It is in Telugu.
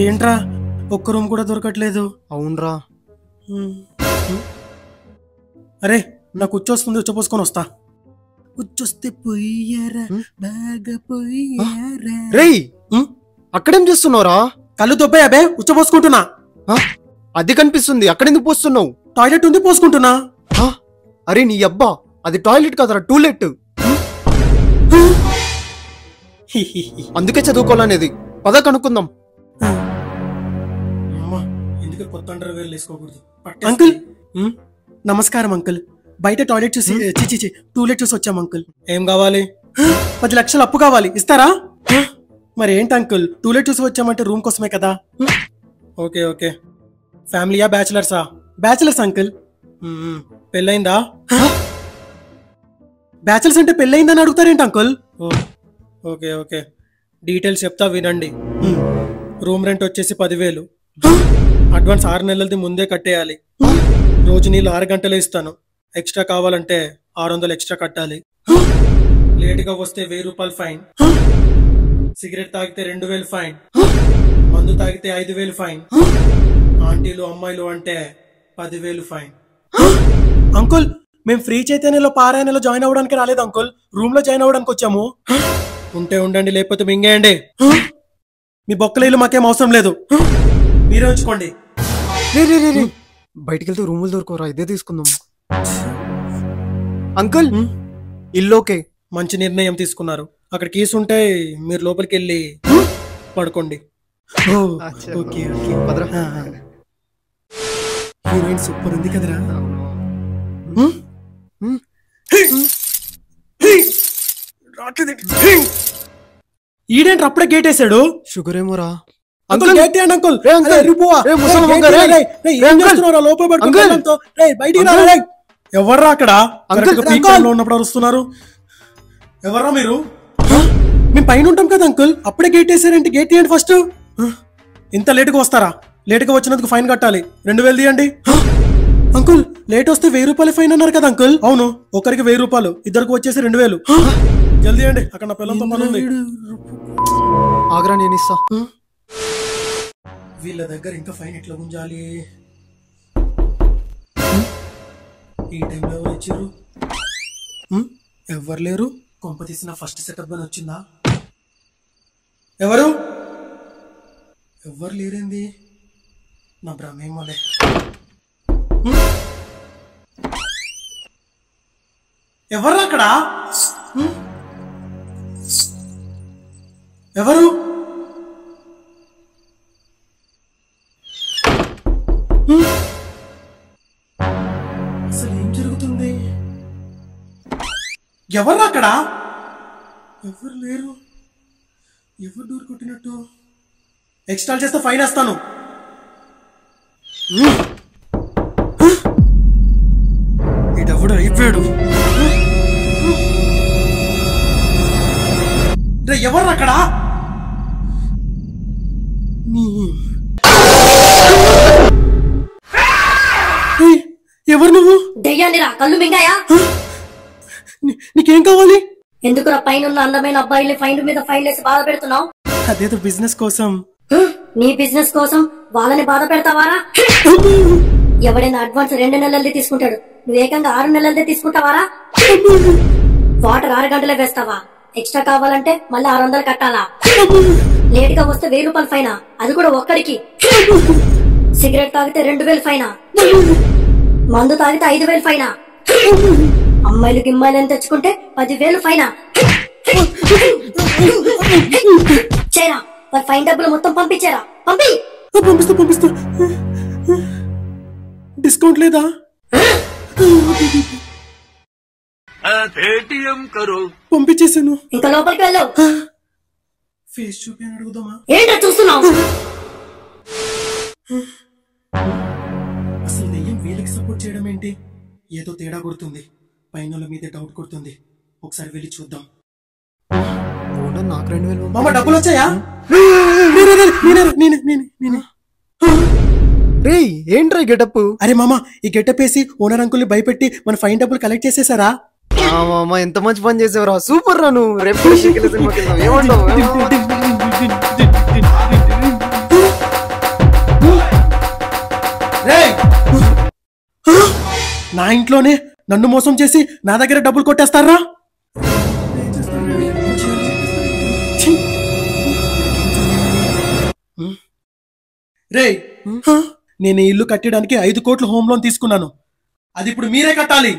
ఏంట్రా ఒక్క రూమ్ కూడా దొరకట్లేదు. అవునరా. అరే నాకు ఉచ్చొస్తుంది, ఉచ్చపోసుకొని వస్తా. ఉచ్చొస్తే పొయ్యారా బాగా పొయ్యారా. రేయ్ అక్కడేం చేస్తున్నావురా? కళ్ళు దొబ్బాయి అబే, ఉచ్చపోసుకుంటున్నా. అది కనిపిస్తుంది, అక్కడెందుకు పోస్తున్నావు? టాయిలెట్ ఉంది, పోసుకుంటున్నా. అరే నీ అబ్బా, అది టాయిలెట్ కాదరా, టూలెట్. అందుకే చదువుకోవాలనేది. పద కనుక్కుందాం. ఎందుకు కొత్త అండర్వేర్ వేసుకోకూడదు? అంకుల్ నమస్కారం అంకుల్. బయట టాయిలెట్ చూసి చిచి టూలెట్ చూసి వచ్చాం అంకుల్. ఏం కావాలి? 10 లక్షలు అప్పు కావాలి, ఇస్తారా? మరి ఏంటి అంకుల్, టూలెట్ చూసి వచ్చామంటే రూమ్ కోసమే కదా. Okay okay. ఫ్యామిలీయా బ్యాచిలర్సా? Bachelors uncle. పెళ్ళైందా? బ్యాచిలర్స్ అంటే పెళ్ళైందని అడుగుతారేంటి అంకుల్? ఓకే ఓకే, డీటెయిల్స్ చెప్తా వినండి. రూమ్ రెంట్ వచ్చేసి 10,000. అడ్వాన్స్ 6 నెలలది ముందే కట్టేయాలి. రోజు నీళ్ళు 6 గంటలే ఇస్తాను. ఎక్స్ట్రా కావాలంటే 600 ఎక్స్ట్రా కట్టాలి. లేటుగా వస్తే 1000 రూపాయలు ఫైన్. సిగరెట్ తాగితే 2000 ఫైన్. మందు తాగితే 5000 ఫైన్. ఆంటీలు అమ్మాయిలు అంటే 10,000 ఫైన్. అంకుల్ మేము ఫ్రీ చైతన్యలో పారాయణలో జాయిన్ అవ్వడానికి రాలేదు అంకుల్, రూమ్ లో జాయిన్ అవ్వడానికి వచ్చాము. ఉంటే ఉండండి, లేకపోతే మింగేయండి. మీ బొక్కల ఇల్లు మాకేం అవసరం లేదు, మీరే ఉంచుకోండి. బయటికి వెళ్తే రూములు దొరకరా, ఇదే తీసుకుందాం. అంకుల్ ఇల్లు ఓకే. మంచి నిర్ణయం తీసుకున్నారు. అక్కడ కీస్ ఉంటే మీరు లోపలికి వెళ్ళి పడుకోండి. హీరోయిన్ సూపర్ ఉంది కదరా. ఈడేంటి అప్పుడే గేట్ వేసాడు? షుగర్ ఏమోరా. అంకుల్ గేట్ తీయండి అంకుల్. ఎవర్రా అక్కడ? ఉన్నప్పుడు అరుస్తున్నారు. ఎవర్రా మీరు? మేము పైన ఉంటాం కదా అంకుల్, అప్పుడే గేట్ వేసారేంటి? గేట్ తీయండి ఫస్ట్. ఇంత లేటుగా వస్తారా? లేటుగా వచ్చినందుకు ఫైన్ కట్టాలి. 2000 తీయండి. అంకుల్ లేట్ వస్తే 1000 రూపాయలు ఫైన్ అన్నారు కదా అంకుల్? అవును, ఒకరికి 1000 రూపాయలు, ఇద్దరికి వచ్చేసి 2000. జల్దీ అండి, అక్కడ నా పిల్లలతో పని ఉంది. ఆగ్రా నేను ఇస్తా. వీళ్ళ దగ్గర ఇంకా ఫైన్ ఎట్లా గుంజాలి? ఈ టైంలో ఎవరు ఇచ్చారు? ఎవరు లేరు. కొంప తీసిన ఫస్ట్ సెటప్ అని వచ్చిందా? ఎవరు లేరేంది? నా భ్రమేమోలే. ఎవరు అక్కడ? ఎవరు? అసలు ఏం జరుగుతుంది? ఎవరు అక్కడ? ఎవరు లేరు. ఎవరు డోర్ కొట్టినట్టు? ఎక్స్ట్రా చేస్తే ఫైన్ వేస్తాను. ఇడెవడు అయిపోయాడు. ఎవరు అక్కడ? ఎవరు నువ్వు? దెయ్యాన్నిరా, కళ్ళు మింగాయా? నీకేం కావాలి? ఎందుకురా పైన అందమైన అబ్బాయిల్ని ఫైన్ మీద ఫైన్ వేసి బాధ పెడుతున్నావు? అదేదో బిజినెస్ కోసం. నీ బిజినెస్ కోసం వాళ్ళని బాధ పెడతావారా? ఎవడైనా అడ్వాన్స్ 2 నెలలది తీసుకుంటాడు, నువ్వు ఏకంగా 6 నెలలదే తీసుకుంటావారా? వాటర్ 6 గంటలే వేస్తావా? ఎక్స్ట్రా కావాలంటే మళ్ళీ 600 కట్టాలా? లేట్ గా వస్తే 1000 రూపాయలు ఫైనా, అది కూడా ఒక్కడికి. సిగరెట్ తాగితే 2000 ఫైనా, మందు తాగితే 5000 ఫైనా, అమ్మాయిలు గిమ్మాయిలని తెచ్చుకుంటే 10,000 ఫైనా. చేరా, మరి ఫైన్ డబ్బులు మొత్తం పంపించారా? పంపిస్తా. డిస్కౌంట్ లేదా? పంపించేసాను. ఇంకా లోపలికి వెళ్ళు. ఫేస్ చూపి అడుగుదామా? ఏంటో చూస్తున్నావు? అసలు దెయ్యం వీళ్ళకి సపోర్ట్ చేయడం ఏంటి? ఏదో తేడా కొడుతుంది. పైన మీదే డౌట్ కొడుతుంది. ఒకసారి వెళ్ళి చూద్దాం. నాకు 2000. మామ డబ్బులు వచ్చాయా? రేయ్ ఏంట్రా గెటప్? అరే మామ, ఈ గెటప్ వేసి ఓనర్ అంకుల్ని భయపెట్టి మన ఫైన్ డబ్బులు కలెక్ట్ చేసేసారా? మామ ఎంత మంచి పని చేసేవరా, సూపర్ రా నువ్వు. రేపు నా ఇంట్లోనే నన్ను మోసం చేసి నా దగ్గర డబ్బులు కొట్టేస్తారా? రే, నేను ఈ ఇల్లు కట్టడానికి 5 కోట్ల హోమ్ లోన్ తీసుకున్నాను. అది ఇప్పుడు మీరే కట్టాలి.